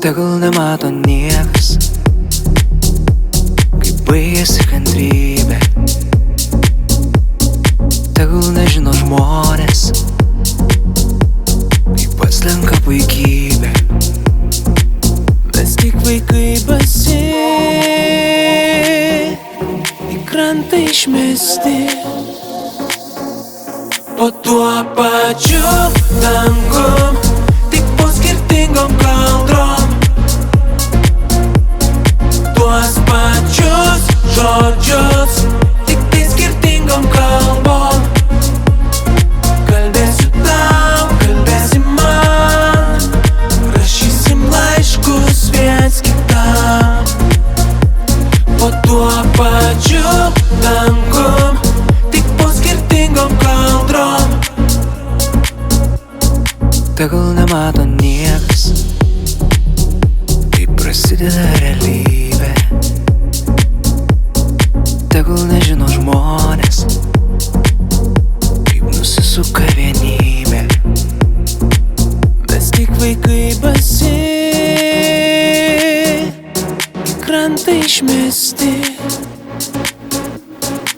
Tegul nemato niekas, kaip baigėsi kantrybė. Tegul nežino žmonės, kaip paslenka puikybė. Mes tik vaikai basi, į krantą išmesti. Po tuo pačiu dangum, tik po skirtingom kaldrom. Tuos pačius žodžius, tik tai skirtingom kalbom. Kalbėsiu tau, kalbėsi man, rašysim laiškus viens kitam. Po tuo pačiu dangum, tik po skirtingom kaldrom. Tegul nemato niekas, kaip prasideda realybė. Tegul nežino žmonės, kaip nusisuka vienybė. Mes tik vaikai basi, į krantą išmesti.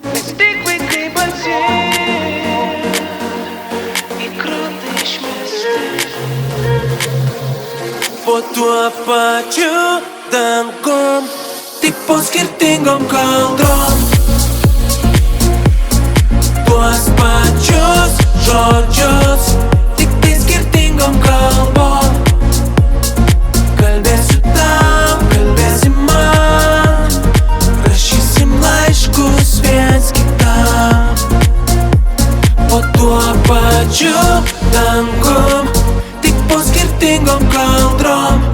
Mes tik vaikai basi, į krantą išmesti. Po tuo pačiu dangum, tik po skirtingom kaldrom. Tuos pačius žodžius, tik tai skirtingom kalbom. Kalbėsiu tau, kalbėsi man, rašysim laiškus viens kitam. Po tuo pačiu dangum, tik po skirtingom kaldrom.